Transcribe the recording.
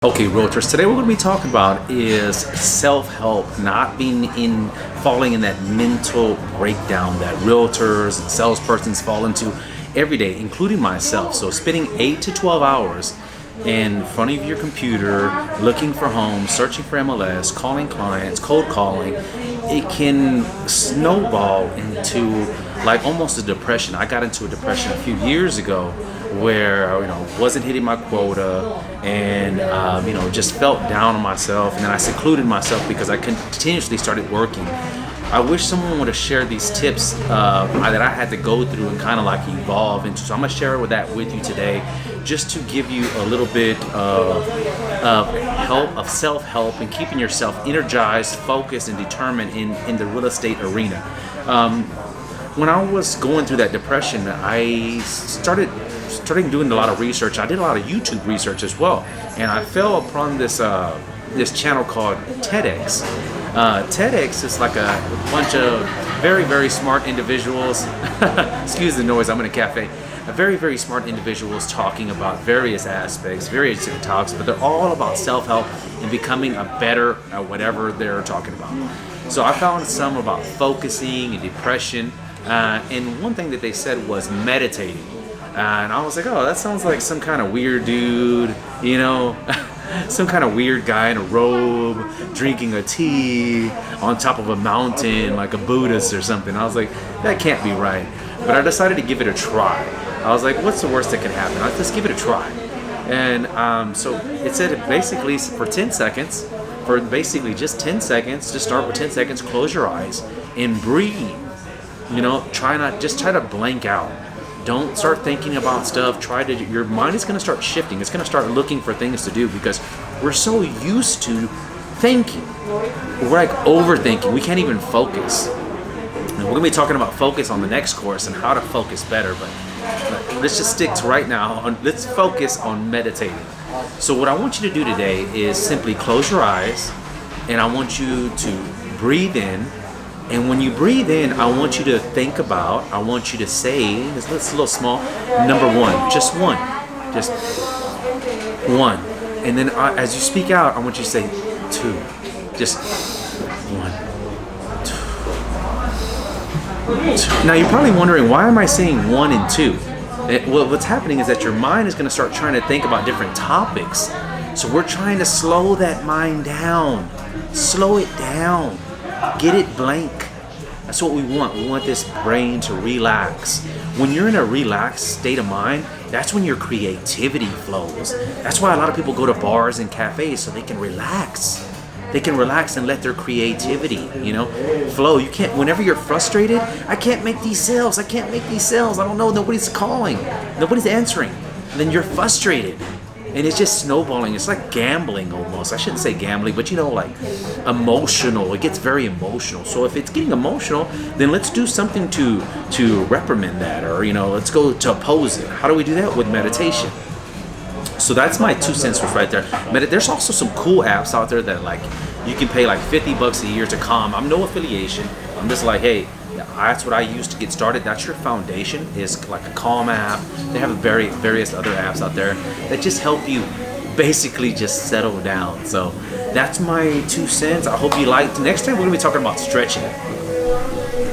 Okay, realtors, today what we're going to be talking about is self-help, not falling in that mental breakdown that realtors and salespersons fall into every day, including myself. So spending 8 to 12 hours in front of your computer, looking for homes, searching for MLS, calling clients, cold calling, it can snowball into like almost a depression. I got into a depression a few years ago where wasn't hitting my quota and just felt down on myself, and then I secluded myself because I continuously started working. I wish someone would have shared these tips that I had to go through and kind of like evolve into. So I'm gonna share that with you today, just to give you a little bit of help, of self-help, and keeping yourself energized, focused, and determined in the real estate arena. When I was going through that depression, I started doing a lot of research. I did a lot of YouTube research as well, and I fell upon this channel called TEDx. TEDx is like a bunch of very, very smart individuals. Excuse the noise, I'm in a cafe. Very, very smart individuals talking about various aspects, various talks, but they're all about self-help and becoming a better at whatever they're talking about. So I found some about focusing and depression, and one thing that they said was meditating. And I was like, oh, that sounds like some kind of weird dude, some kind of weird guy in a robe, drinking a tea on top of a mountain, like a Buddhist or something. I was like, that can't be right. But I decided to give it a try. I was like, what's the worst that can happen? Let's give it a try. And so it said basically for 10 seconds, for basically just 10 seconds, just start with 10 seconds, close your eyes and breathe. Try to blank out. Don't start thinking about stuff. Your mind is going to start shifting. It's going to start looking for things to do because we're so used to thinking. We're like overthinking. We can't even focus. And we're going to be talking about focus on the next course and how to focus better. But let's just stick to right now. Let's focus on meditating. So what I want you to do today is simply close your eyes, and I want you to breathe in. And when you breathe in, I want you to I want you to say, it's a little small, number one, just one. And then as you speak out, I want you to say two, just one, two. Now you're probably wondering, why am I saying 1 and 2? Well, what's happening is that your mind is gonna start trying to think about different topics. So we're trying to slow that mind down, slow it down. Get it blank. That's what we want. We want this brain to relax. When you're in a relaxed state of mind, that's when your creativity flows. That's why a lot of people go to bars and cafes, so they can relax. They can relax and let their creativity, flow. You can't, whenever you're frustrated, I can't make these sales. I don't know, nobody's calling. Nobody's answering. And then you're frustrated. And it's just snowballing. It's like gambling almost. I shouldn't say gambling, but like emotional. It gets very emotional. So if it's getting emotional, then let's do something to reprimand that, or let's go to oppose it. How do we do that? With meditation. So that's my 2 cents worth right there. There's also some cool apps out there that you can pay like $50 a year to Calm. I'm no affiliation. I'm just like, hey, that's what I use to get started. That's your foundation, is like a Calm app. They have various other apps out there that just help you basically just settle down. So that's my 2 cents. I hope you liked. Next time we're going to be talking about stretching.